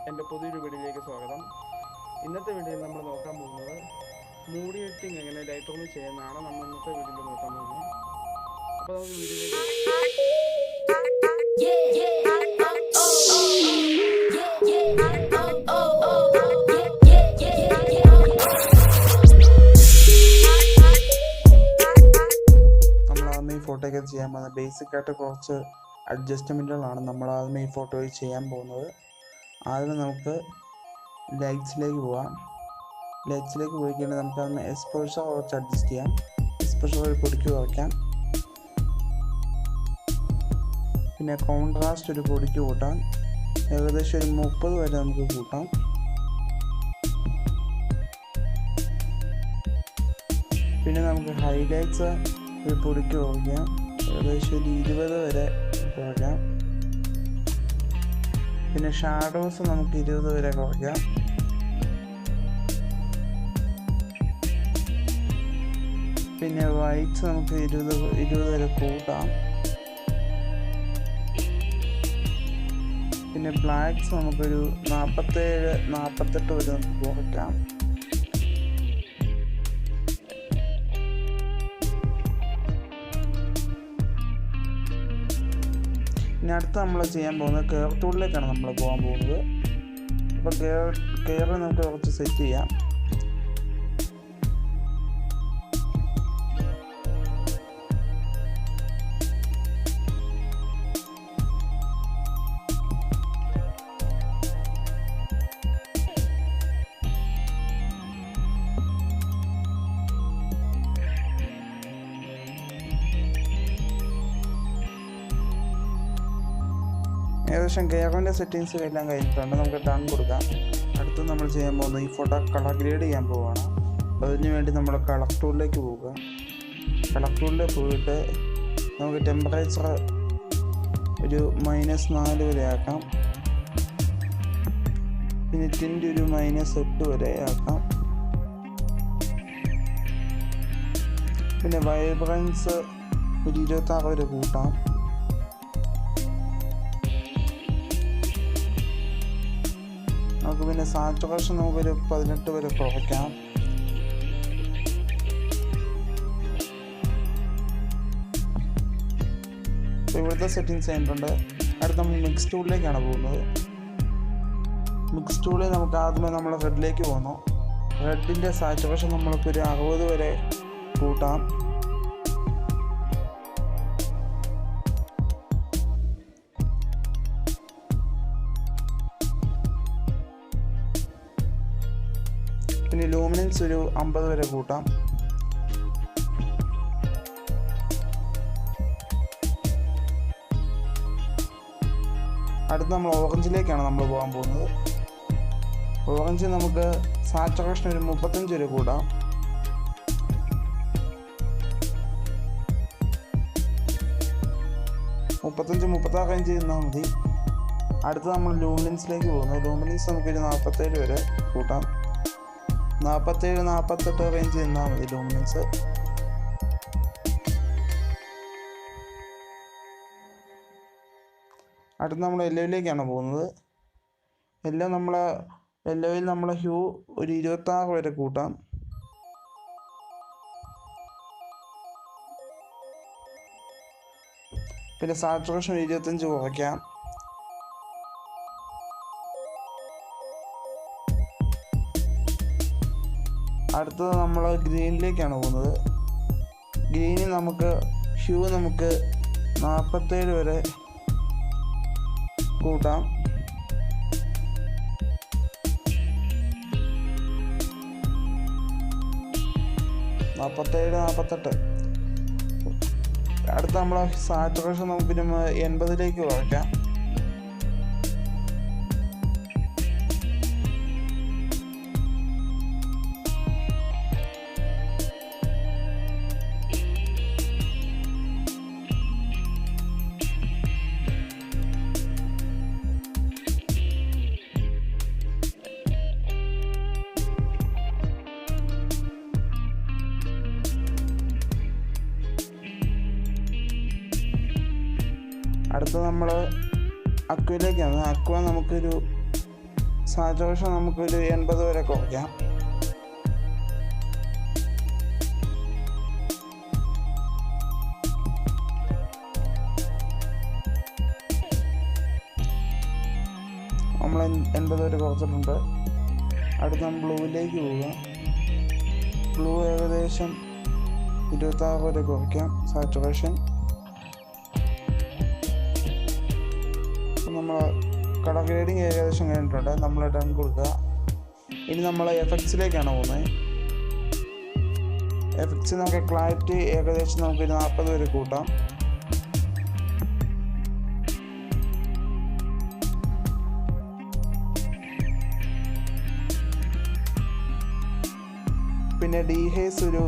എൻ്റെ പുതിയൊരു വീഡിയോയിലേക്ക് സ്വാഗതം. ഇന്നത്തെ വീഡിയോയിൽ നമ്മൾ നോക്കാൻ പോകുന്നത് മൂഡി എഡിറ്റിംഗ് എങ്ങനെ ലൈറ്റ്റൂമിൽ ചെയ്യുന്നതാണ് നമ്മൾ ഇന്നത്തെ വീഡിയോയിൽ നോക്കാൻ പോകുന്നത്. അപ്പോൾ നമുക്ക് വീഡിയോയിലേക്ക് നമ്മളാദ്യം ഈ ഫോട്ടോയ്ക്ക് ചെയ്യാൻ പോകുന്നത് ബേസിക്കായിട്ട് കുറച്ച് അഡ്ജസ്റ്റ്മെൻറ്റുകളാണ് നമ്മളാദ്യം ഈ ഫോട്ടോയിൽ ചെയ്യാൻ പോകുന്നത്. ആദ്യം നമുക്ക് ലൈറ്റ്സിലേക്ക് പോകാം. ലൈറ്റ്സിലേക്ക് പോയി കഴിഞ്ഞാൽ നമുക്ക് അതിന് എക്സ്പോഷർ കുറച്ച് അഡ്ജസ്റ്റ് ചെയ്യാം. എക്സ്പോഷർ ഒരു പൊടിക്ക് കുറയ്ക്കാം. പിന്നെ കോൺട്രാസ്റ്റ് ഒരു പൊടിക്ക് കൂട്ടാം. ഏകദേശം ഒരു 30 വരെ നമുക്ക് കൂട്ടാം. പിന്നെ നമുക്ക് ഹൈലൈറ്റ്സ് ഒരു പൊടിക്ക് കുറയ്ക്കാം. ഏകദേശം ഒരു 20 വരെ കുറയ്ക്കാം. പിന്നെ ഷാഡോസ് നമുക്ക് 20 വരെ കുറയ്ക്കാം. പിന്നെ വൈറ്റ്സ് നമുക്ക് 20 വരെ കൂട്ടാം. പിന്നെ ബ്ലാക്ക്സ് നമുക്കൊരു 47-48 വരെ നമുക്ക് കുറയ്ക്കാം. ഇനി അടുത്ത് നമ്മൾ ചെയ്യാൻ പോകുന്നത് കെയർ ടൂളിലേക്കാണ് നമ്മൾ പോകാൻ പോകുന്നത്. അപ്പോൾ കെയർ നമുക്ക് കുറച്ച് സെറ്റ് ചെയ്യാം. ഏകദേശം കെയറിൻ്റെ സെറ്റിങ്സ് എല്ലാം കഴിഞ്ഞിട്ടുണ്ട്. നമുക്ക് ഡൺ കൊടുക്കാം. അടുത്ത് നമ്മൾ ചെയ്യാൻ പോകുന്നത് ഈ ഫോട്ടോ കളർ ഗ്രേഡ് ചെയ്യാൻ പോവുകയാണ്. അതിന് വേണ്ടി നമ്മൾ കളർ ടൂളിലേക്ക് പോവുക. കളർ ടൂളിൽ പോയിട്ട് നമുക്ക് ടെമ്പറേച്ചർ ഒരു -4 വരെ ആക്കാം. പിന്നെ ടിൻറ്റ് ഒരു -8 വരെ ആക്കാം. പിന്നെ വൈബ്രൻസ് ഒരു 26 വരെ കൂട്ടാം. നമുക്ക് പിന്നെ സാച്ചുറേഷൻ നമുക്കൊരു 18 വരെ കുറയ്ക്കാം. ഇവിടുത്തെ സെറ്റിങ്സ് ചെയ്തിട്ടുണ്ട്. അടുത്ത് നമ്മൾ മിക്സ് ടൂളിലേക്കാണ് പോകുന്നത്. മിക്സ് ടൂളിൽ നമുക്ക് ആദ്യമേ നമ്മൾ റെഡിലേക്ക് പോകുന്നു. റെഡിൻ്റെ സാച്ചുറേഷൻ നമ്മൾക്ക് ഒരു 60 വരെ കൂട്ടാം. പിന്നെ ലൂമിനൻസ് ഒരു 50 വരെ കൂട്ടാം. അടുത്ത് നമ്മൾ ഓറഞ്ചിലേക്കാണ് നമ്മൾ പോകാൻ പോകുന്നത്. ഓറഞ്ച് നമുക്ക് സാച്ചുറേഷൻ ഒരു 35 വരെ കൂട്ടാം. മുപ്പത്തഞ്ച് 36 റേഞ്ച് ചെയ്യുന്നാൽ മതി. അടുത്ത് നമ്മൾ ലൂമിനൻസിലേക്ക് പോകുന്നു. ലൂമിനൻസ് നമുക്കൊരു 47 വരെ കൂട്ടാം. 47-48 റേഞ്ച് നിന്നാൽ മതി ലൂമിനൻസ്. അടുത്ത് നമ്മൾ യെല്ലോയിലേക്കാണ് പോകുന്നത്. യെല്ലോയിൽ നമ്മൾ ഹ്യൂ ഒരു 26 വരെ കൂട്ടാം. പിന്നെ സാച്ചുറേഷൻ 25 കുറയ്ക്കാം. അടുത്തത് നമ്മൾ ഗ്രീനിലേക്കാണ് പോകുന്നത്. ഗ്രീനിൽ നമുക്ക് ഹ്യൂ നമുക്ക് 47 വരെ കൂട്ടാം. -48 അടുത്ത നമ്മൾ സാച്ചുറേഷൻ നമുക്ക് 80ലേക്ക് കുറയ്ക്കാം. അടുത്ത നമ്മൾ അക്വയിലേക്കാണ്. അക്വ നമുക്കൊരു സാച്ചുറേഷൻ നമുക്കൊരു 80 വരെ കുറയ്ക്കാം. നമ്മൾ 80 വരെ കുറച്ചിട്ടുണ്ട്. അടുത്ത് നമ്മൾ ബ്ലൂവിലേക്ക് പോവുക. ബ്ലൂ ഏകദേശം 26 വരെ കുറയ്ക്കാം സാച്ചുറേഷൻ. നമ്മൾ കളർ ഗ്രേഡിങ് ഏകദേശം കഴിഞ്ഞിട്ടുണ്ട്. നമ്മൾ ഡൺ കൊടുക്കുക. ഇനി നമ്മൾ എഫക്ട്സിലേക്കാണ് പോകുന്നത്. എഫക്ട്സ് നമുക്ക് ക്ലാരിറ്റി ഏകദേശം നമുക്ക് 40 വരെ കൂട്ടാം. പിന്നെ ഡീഹേസ് ഒരു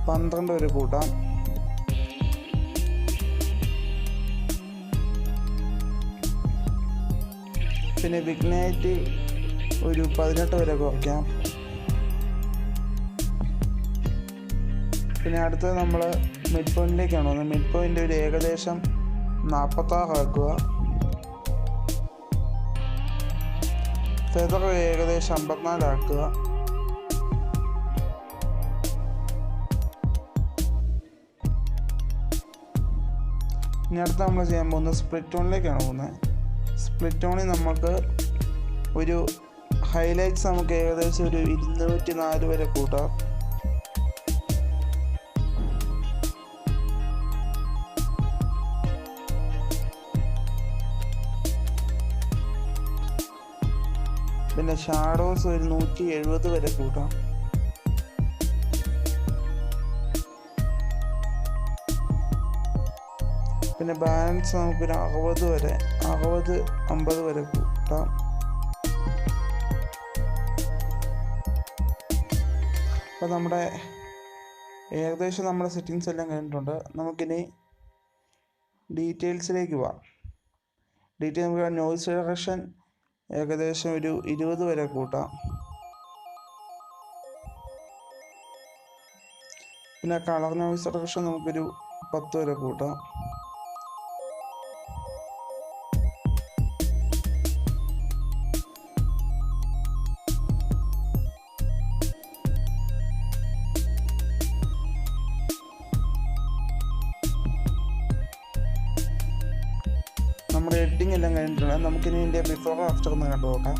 12 വരെ കൂട്ടാം. പിന്നെ വിഗ്നൈറ്റ് ഒരു 18 വരെ കുറയ്ക്കാം. പിന്നെ അടുത്തത് നമ്മൾ മിഡ് പോയിന്റിലേക്കാണ് പോകുന്നത്. മിഡ് പോയിന്റ് ഒരു ഏകദേശം 46 ആക്കുക. ഫെദർ ഏകദേശം 54 ആക്കുക. ഇനി അടുത്ത് നമ്മൾ ചെയ്യാൻ പോകുന്നത് സ്പ്ലിറ്റ് ടോണിലേക്കാണ് പോകുന്നത്. സ്പ്ലിറ്റ് ടോണിൽ നമുക്ക് ഒരു ഹൈലൈറ്റ്സ് നമുക്ക് ഏകദേശം ഒരു 204 വരെ കൂട്ടാം. പിന്നെ ഷാഡോസ് ഒരു 170 വരെ കൂട്ടാം. പിന്നെ ബാലൻസ് നമുക്കൊരു 60 വരെ 50 വരെ കൂട്ടാം. അപ്പോൾ നമ്മുടെ ഏകദേശം നമ്മുടെ സെറ്റിങ്സ് എല്ലാം കഴിഞ്ഞിട്ടുണ്ട്. നമുക്കിനി ഡീറ്റെയിൽസിലേക്ക് പോവാം. നമുക്ക് നോയ്സ് റിഡക്ഷൻ ഏകദേശം ഒരു 20 വരെ കൂട്ടാം. പിന്നെ കളർ നോയ്സ് റിഡക്ഷൻ നമുക്കൊരു 10 വരെ കൂട്ടാം. നമ്മുടെ എഡിറ്റിംഗ് എല്ലാം കഴിഞ്ഞിട്ടുണ്ട്. നമുക്കിനി ഇതിൻ്റെ ബിഫോർ ആഫ്റ്റർ ഒന്ന് കണ്ടു നോക്കാം.